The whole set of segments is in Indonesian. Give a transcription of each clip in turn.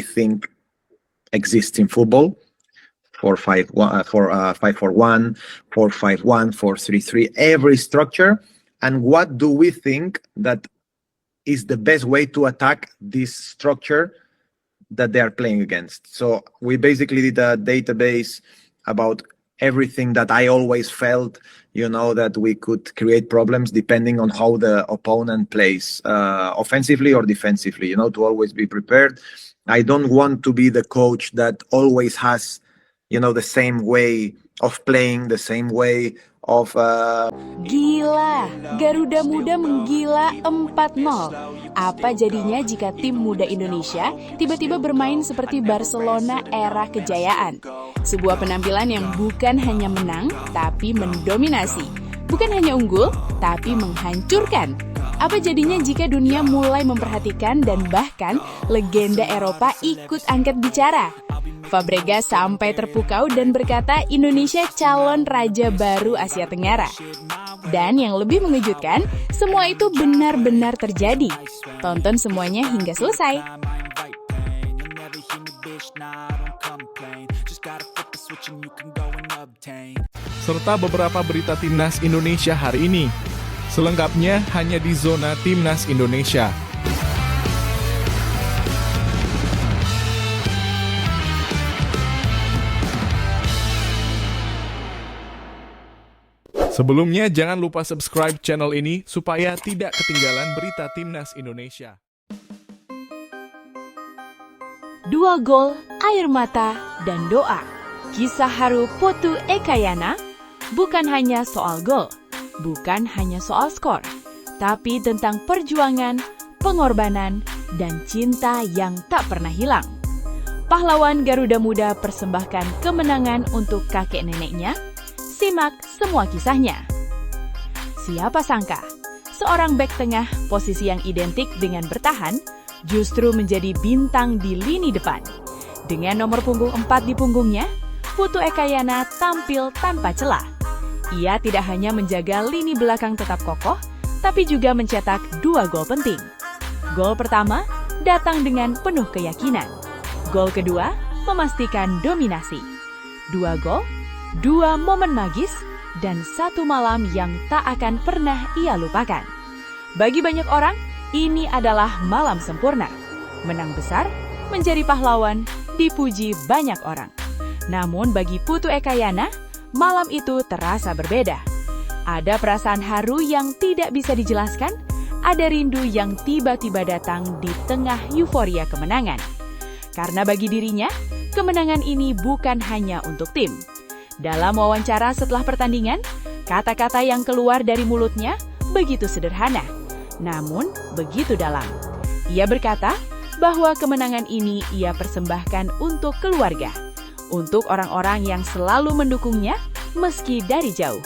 think exists in football. 5-4-1, 4-5-1, 4-3-3, every structure. And what do we think that is the best way to attack this structure that they are playing against? So we basically did a database about everything that I always felt, that we could create problems depending on how the opponent plays, offensively or defensively, to always be prepared. I don't want to be the coach that always has, the same way of playing, the same way of... Gila, Garuda Muda menggila 4-0. Apa jadinya jika tim muda Indonesia tiba-tiba bermain seperti Barcelona era kejayaan? Sebuah penampilan yang bukan hanya menang, tapi mendominasi. Bukan hanya unggul, tapi menghancurkan. Apa jadinya jika dunia mulai memperhatikan dan bahkan legenda Eropa ikut angkat bicara? Fabregas sampai terpukau dan berkata Indonesia calon raja baru Asia Tenggara. Dan yang lebih mengejutkan, semua itu benar-benar terjadi. Tonton semuanya hingga selesai. Serta beberapa berita Timnas Indonesia hari ini. Selengkapnya hanya di Zona Timnas Indonesia. Sebelumnya, jangan lupa subscribe channel ini supaya tidak ketinggalan berita Timnas Indonesia. 2 gol, air mata, dan doa. Kisah haru Putu Ekayana bukan hanya soal gol, bukan hanya soal skor, tapi tentang perjuangan, pengorbanan, dan cinta yang tak pernah hilang. Pahlawan Garuda Muda persembahkan kemenangan untuk kakek neneknya. Simak semua kisahnya. Siapa sangka, seorang bek tengah posisi yang identik dengan bertahan, justru menjadi bintang di lini depan. Dengan nomor punggung 4 di punggungnya, Putu Ekayana tampil tanpa celah. Ia tidak hanya menjaga lini belakang tetap kokoh, tapi juga mencetak 2 gol penting. Gol pertama datang dengan penuh keyakinan. Gol kedua memastikan dominasi. 2 gol, 2 momen magis, dan 1 malam yang tak akan pernah ia lupakan. Bagi banyak orang, ini adalah malam sempurna. Menang besar, menjadi pahlawan, dipuji banyak orang. Namun bagi Putu Ekayana, malam itu terasa berbeda. Ada perasaan haru yang tidak bisa dijelaskan, ada rindu yang tiba-tiba datang di tengah euforia kemenangan. Karena bagi dirinya, kemenangan ini bukan hanya untuk tim. Dalam wawancara setelah pertandingan, kata-kata yang keluar dari mulutnya begitu sederhana, namun begitu dalam. Ia berkata bahwa kemenangan ini ia persembahkan untuk keluarga, untuk orang-orang yang selalu mendukungnya meski dari jauh.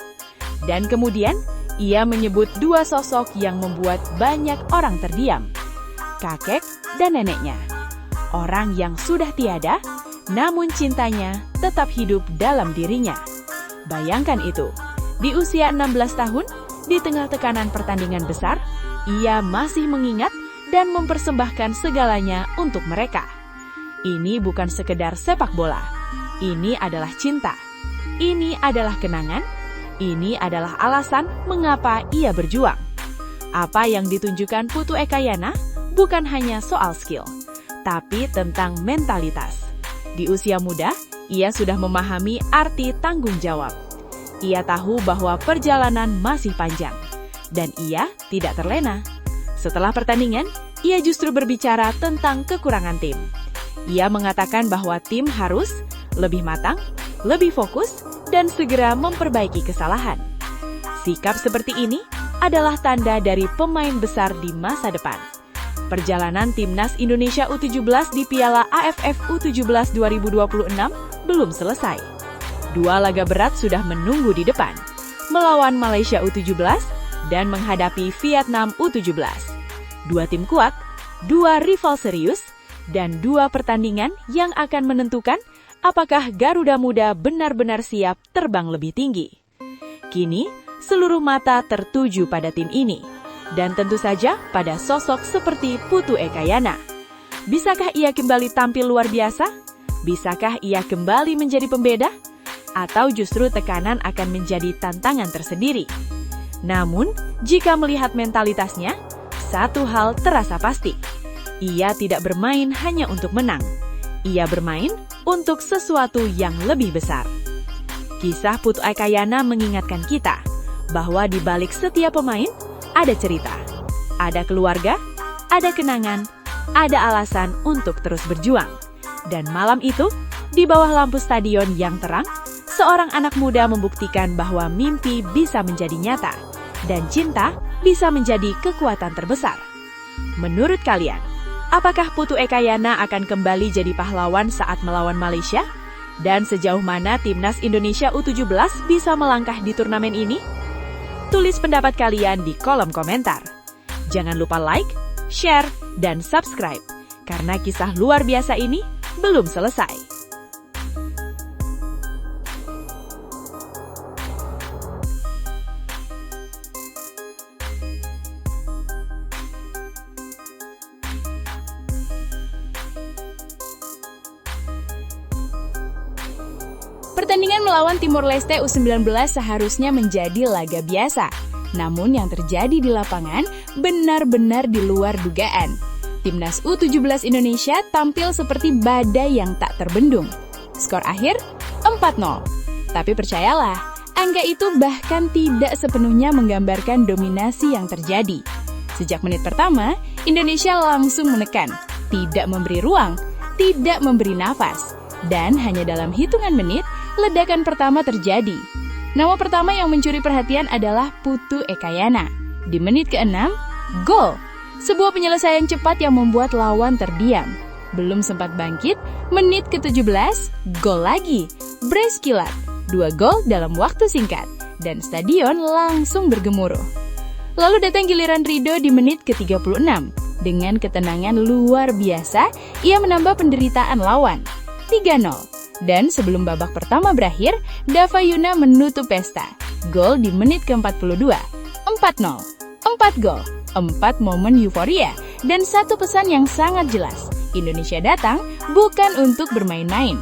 Dan kemudian, ia menyebut 2 sosok yang membuat banyak orang terdiam, kakek dan neneknya. Orang yang sudah tiada, namun cintanya tetap hidup dalam dirinya. Bayangkan itu, di usia 16 tahun, di tengah tekanan pertandingan besar, ia masih mengingat dan mempersembahkan segalanya untuk mereka. Ini bukan sekedar sepak bola, ini adalah cinta, ini adalah kenangan, ini adalah alasan mengapa ia berjuang. Apa yang ditunjukkan Putu Ekayana bukan hanya soal skill, tapi tentang mentalitas. Di usia muda, ia sudah memahami arti tanggung jawab. Ia tahu bahwa perjalanan masih panjang, dan ia tidak terlena. Setelah pertandingan, ia justru berbicara tentang kekurangan tim. Ia mengatakan bahwa tim harus lebih matang, lebih fokus, dan segera memperbaiki kesalahan. Sikap seperti ini adalah tanda dari pemain besar di masa depan. Perjalanan Timnas Indonesia U17 di Piala AFF U17 2026 belum selesai. 2 laga berat sudah menunggu di depan, melawan Malaysia U17 dan menghadapi Vietnam U17. 2 tim kuat, 2 rival serius, dan 2 pertandingan yang akan menentukan apakah Garuda Muda benar-benar siap terbang lebih tinggi. Kini, seluruh mata tertuju pada tim ini. Dan tentu saja pada sosok seperti Putu Ekayana. Bisakah ia kembali tampil luar biasa? Bisakah ia kembali menjadi pembeda? Atau justru tekanan akan menjadi tantangan tersendiri? Namun, jika melihat mentalitasnya, satu hal terasa pasti. Ia tidak bermain hanya untuk menang. Ia bermain untuk sesuatu yang lebih besar. Kisah Putu Ekayana mengingatkan kita bahwa di balik setiap pemain ada cerita, ada keluarga, ada kenangan, ada alasan untuk terus berjuang. Dan malam itu, di bawah lampu stadion yang terang, seorang anak muda membuktikan bahwa mimpi bisa menjadi nyata dan cinta bisa menjadi kekuatan terbesar. Menurut kalian, apakah Putu Ekayana akan kembali jadi pahlawan saat melawan Malaysia? Dan sejauh mana timnas Indonesia U17 bisa melangkah di turnamen ini? Tulis pendapat kalian di kolom komentar. Jangan lupa like, share, dan subscribe, karena kisah luar biasa ini belum selesai. Pertandingan melawan Timor Leste U19 seharusnya menjadi laga biasa. Namun yang terjadi di lapangan benar-benar di luar dugaan. Timnas U17 Indonesia tampil seperti badai yang tak terbendung. Skor akhir 4-0. Tapi percayalah, angka itu bahkan tidak sepenuhnya menggambarkan dominasi yang terjadi. Sejak menit pertama, Indonesia langsung menekan, tidak memberi ruang, tidak memberi nafas. Dan hanya dalam hitungan menit, ledakan pertama terjadi. Nama pertama yang mencuri perhatian adalah Putu Ekayana. Di menit ke-6, gol. Sebuah penyelesaian cepat yang membuat lawan terdiam. Belum sempat bangkit, menit ke-17, gol lagi. Brace kilat, 2 gol dalam waktu singkat. Dan stadion langsung bergemuruh. Lalu datang giliran Rido di menit ke-36. Dengan ketenangan luar biasa, ia menambah penderitaan lawan. 3-0. Dan sebelum babak pertama berakhir, Dava Yuna menutup pesta. Gol di menit ke-42. 4-0. 4 gol. 4 momen euforia, dan satu pesan yang sangat jelas. Indonesia datang bukan untuk bermain-main.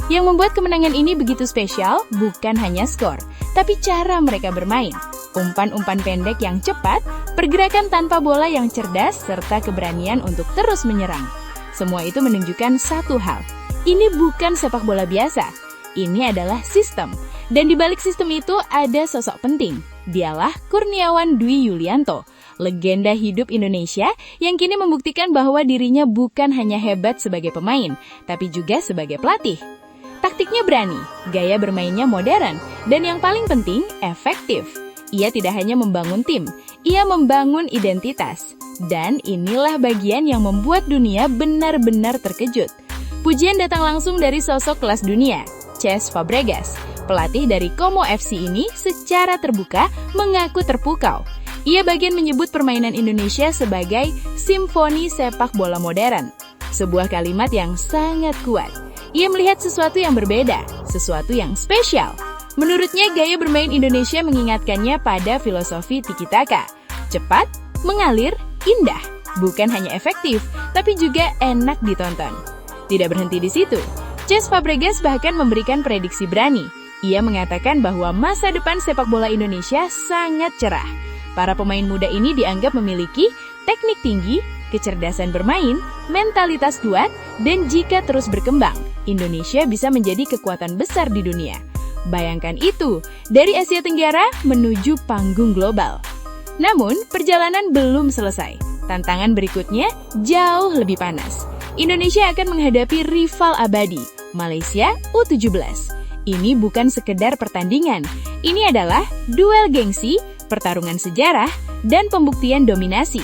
Yang membuat kemenangan ini begitu spesial bukan hanya skor, tapi cara mereka bermain. Umpan-umpan pendek yang cepat, pergerakan tanpa bola yang cerdas, serta keberanian untuk terus menyerang. Semua itu menunjukkan satu hal. Ini bukan sepak bola biasa. Ini adalah sistem. Dan di balik sistem itu ada sosok penting. Dialah Kurniawan Dwi Yulianto, legenda hidup Indonesia yang kini membuktikan bahwa dirinya bukan hanya hebat sebagai pemain, tapi juga sebagai pelatih. Taktiknya berani, gaya bermainnya modern, dan yang paling penting, efektif. Ia tidak hanya membangun tim, ia membangun identitas. Dan inilah bagian yang membuat dunia benar-benar terkejut. Pujian datang langsung dari sosok kelas dunia, Cesc Fabregas. Pelatih dari Como FC ini secara terbuka mengaku terpukau. Ia bagian menyebut permainan Indonesia sebagai simfoni sepak bola modern. Sebuah kalimat yang sangat kuat. Ia melihat sesuatu yang berbeda, sesuatu yang spesial. Menurutnya, gaya bermain Indonesia mengingatkannya pada filosofi tiki-taka. Cepat, mengalir, indah. Bukan hanya efektif, tapi juga enak ditonton. Tidak berhenti di situ. Cesc Fabregas bahkan memberikan prediksi berani. Ia mengatakan bahwa masa depan sepak bola Indonesia sangat cerah. Para pemain muda ini dianggap memiliki teknik tinggi, kecerdasan bermain, mentalitas kuat, dan jika terus berkembang, Indonesia bisa menjadi kekuatan besar di dunia. Bayangkan itu, dari Asia Tenggara menuju panggung global. Namun, perjalanan belum selesai. Tantangan berikutnya jauh lebih panas. Indonesia akan menghadapi rival abadi, Malaysia U17. Ini bukan sekedar pertandingan, ini adalah duel gengsi, pertarungan sejarah, dan pembuktian dominasi.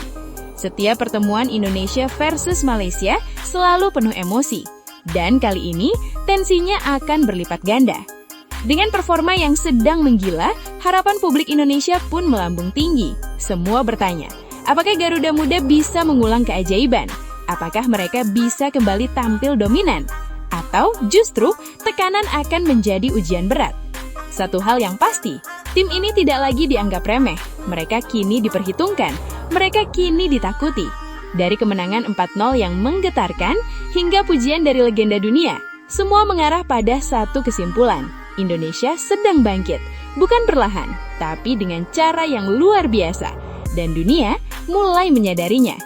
Setiap pertemuan Indonesia versus Malaysia selalu penuh emosi, dan kali ini tensinya akan berlipat ganda. Dengan performa yang sedang menggila, harapan publik Indonesia pun melambung tinggi. Semua bertanya, apakah Garuda Muda bisa mengulang keajaiban? Apakah mereka bisa kembali tampil dominan? Atau justru tekanan akan menjadi ujian berat? Satu hal yang pasti, tim ini tidak lagi dianggap remeh. Mereka kini diperhitungkan, mereka kini ditakuti. Dari kemenangan 4-0 yang menggetarkan hingga pujian dari legenda dunia, semua mengarah pada satu kesimpulan. Indonesia sedang bangkit, bukan perlahan, tapi dengan cara yang luar biasa. Dan dunia mulai menyadarinya.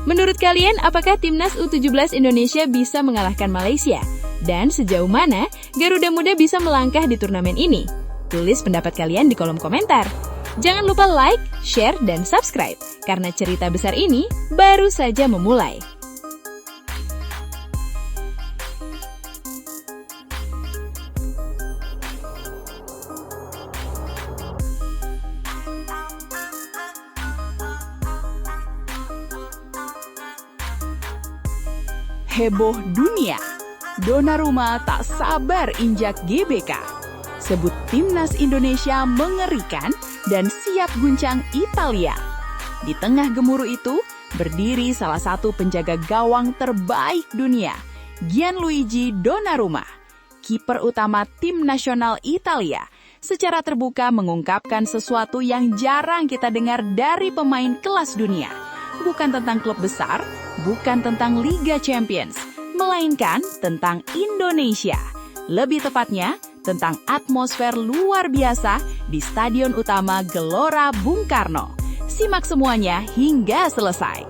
Menurut kalian, apakah timnas U17 Indonesia bisa mengalahkan Malaysia? Dan sejauh mana Garuda Muda bisa melangkah di turnamen ini? Tulis pendapat kalian di kolom komentar. Jangan lupa like, share, dan subscribe, karena cerita besar ini baru saja memulai. Heboh dunia, Donnarumma tak sabar injak GBK. Sebut timnas Indonesia mengerikan dan siap guncang Italia. Di tengah gemuruh itu, berdiri salah satu penjaga gawang terbaik dunia, Gianluigi Donnarumma. Kiper utama tim nasional Italia secara terbuka mengungkapkan sesuatu yang jarang kita dengar dari pemain kelas dunia. Bukan tentang klub besar, bukan tentang Liga Champions, melainkan tentang Indonesia. Lebih tepatnya, tentang atmosfer luar biasa di Stadion Utama Gelora Bung Karno. Simak semuanya hingga selesai.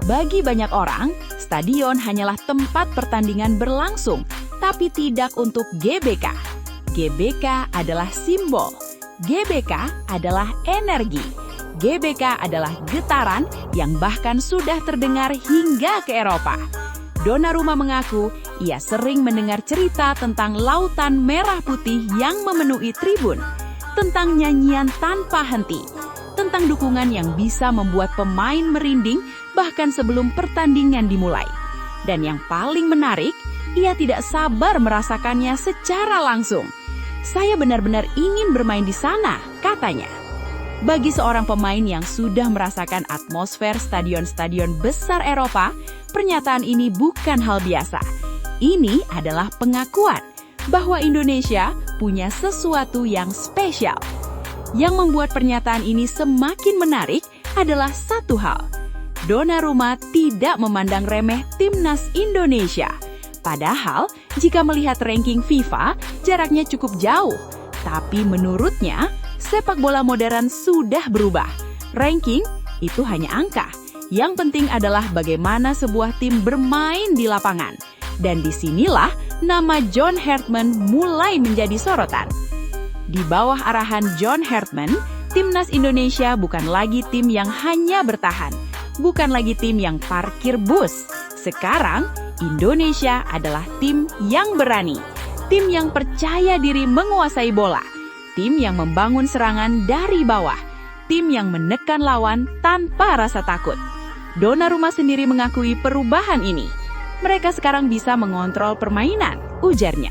Bagi banyak orang, stadion hanyalah tempat pertandingan berlangsung, tapi tidak untuk GBK. GBK adalah simbol, GBK adalah energi, GBK adalah getaran yang bahkan sudah terdengar hingga ke Eropa. Donnarumma mengaku ia sering mendengar cerita tentang lautan merah putih yang memenuhi tribun, tentang nyanyian tanpa henti, tentang dukungan yang bisa membuat pemain merinding bahkan sebelum pertandingan dimulai. Dan yang paling menarik, ia tidak sabar merasakannya secara langsung. Saya benar-benar ingin bermain di sana, katanya. Bagi seorang pemain yang sudah merasakan atmosfer stadion-stadion besar Eropa, pernyataan ini bukan hal biasa. Ini adalah pengakuan bahwa Indonesia punya sesuatu yang spesial. Yang membuat pernyataan ini semakin menarik adalah satu hal. Donnarumma tidak memandang remeh timnas Indonesia. Padahal, jika melihat ranking FIFA, jaraknya cukup jauh. Tapi menurutnya, sepak bola modern sudah berubah. Ranking itu hanya angka. Yang penting adalah bagaimana sebuah tim bermain di lapangan. Dan disinilah nama John Hartman mulai menjadi sorotan. Di bawah arahan John Hartman, timnas Indonesia bukan lagi tim yang hanya bertahan. Bukan lagi tim yang parkir bus. Sekarang, Indonesia adalah tim yang berani. Tim yang percaya diri menguasai bola. Tim yang membangun serangan dari bawah. Tim yang menekan lawan tanpa rasa takut. Donnarumma sendiri mengakui perubahan ini. Mereka sekarang bisa mengontrol permainan, ujarnya.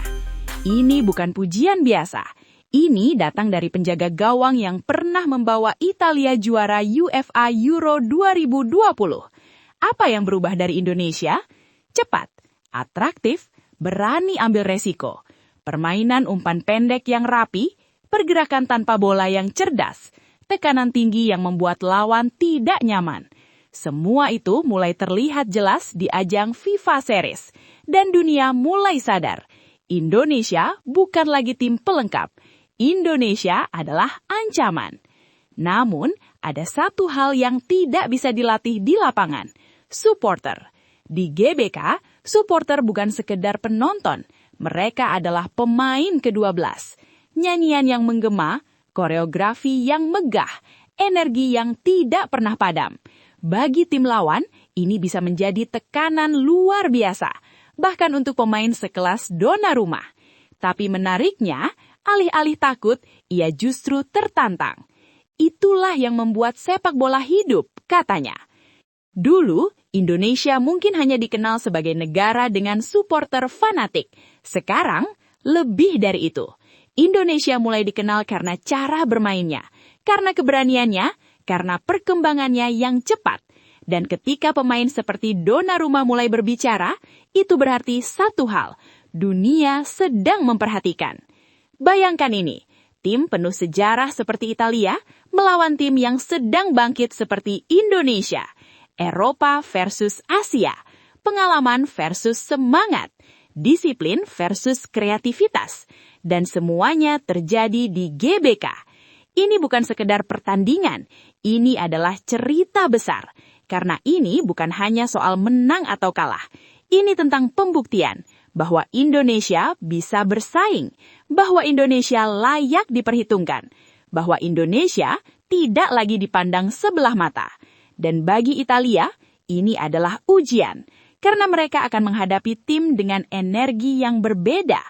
Ini bukan pujian biasa. Ini datang dari penjaga gawang yang pernah membawa Italia juara UEFA Euro 2020. Apa yang berubah dari Indonesia? Cepat, atraktif, berani ambil resiko. Permainan umpan pendek yang rapi, pergerakan tanpa bola yang cerdas, tekanan tinggi yang membuat lawan tidak nyaman. Semua itu mulai terlihat jelas di ajang FIFA Series. Dan dunia mulai sadar, Indonesia bukan lagi tim pelengkap. Indonesia adalah ancaman. Namun, ada satu hal yang tidak bisa dilatih di lapangan, supporter. Di GBK, supporter bukan sekedar penonton, mereka adalah pemain ke-12. Nyanyian yang menggema, koreografi yang megah, energi yang tidak pernah padam. Bagi tim lawan, ini bisa menjadi tekanan luar biasa, bahkan untuk pemain sekelas Donnarumma. Tapi menariknya, alih-alih takut, ia justru tertantang. Itulah yang membuat sepak bola hidup, katanya. Dulu, Indonesia mungkin hanya dikenal sebagai negara dengan supporter fanatik. Sekarang, lebih dari itu. Indonesia mulai dikenal karena cara bermainnya, karena keberaniannya, karena perkembangannya yang cepat. Dan ketika pemain seperti Donnarumma mulai berbicara, itu berarti satu hal, dunia sedang memperhatikan. Bayangkan ini, tim penuh sejarah seperti Italia melawan tim yang sedang bangkit seperti Indonesia. Eropa versus Asia, pengalaman versus semangat, disiplin versus kreativitas, dan semuanya terjadi di GBK. Ini bukan sekedar pertandingan, ini adalah cerita besar. Karena ini bukan hanya soal menang atau kalah. Ini tentang pembuktian bahwa Indonesia bisa bersaing, bahwa Indonesia layak diperhitungkan, bahwa Indonesia tidak lagi dipandang sebelah mata. Dan bagi Italia, ini adalah ujian, karena mereka akan menghadapi tim dengan energi yang berbeda.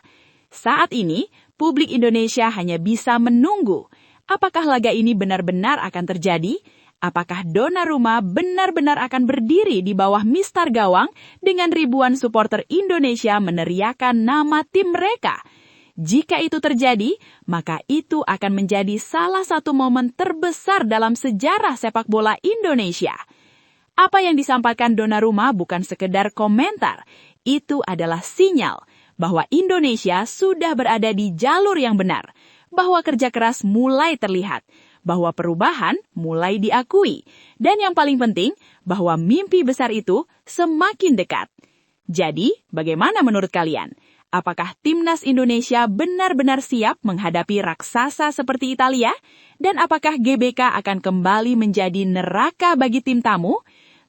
Saat ini, publik Indonesia hanya bisa menunggu. Apakah laga ini benar-benar akan terjadi? Apakah Donnarumma benar-benar akan berdiri di bawah mistar gawang dengan ribuan supporter Indonesia meneriakan nama tim mereka? Jika itu terjadi, maka itu akan menjadi salah satu momen terbesar dalam sejarah sepak bola Indonesia. Apa yang disampaikan Donnarumma bukan sekedar komentar, itu adalah sinyal bahwa Indonesia sudah berada di jalur yang benar, bahwa kerja keras mulai terlihat, bahwa perubahan mulai diakui, dan yang paling penting, bahwa mimpi besar itu semakin dekat. Jadi, bagaimana menurut kalian? Apakah timnas Indonesia benar-benar siap menghadapi raksasa seperti Italia? Dan apakah GBK akan kembali menjadi neraka bagi tim tamu?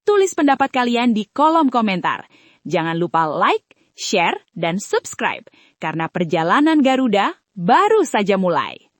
Tulis pendapat kalian di kolom komentar. Jangan lupa like, share, dan subscribe, karena perjalanan Garuda baru saja mulai.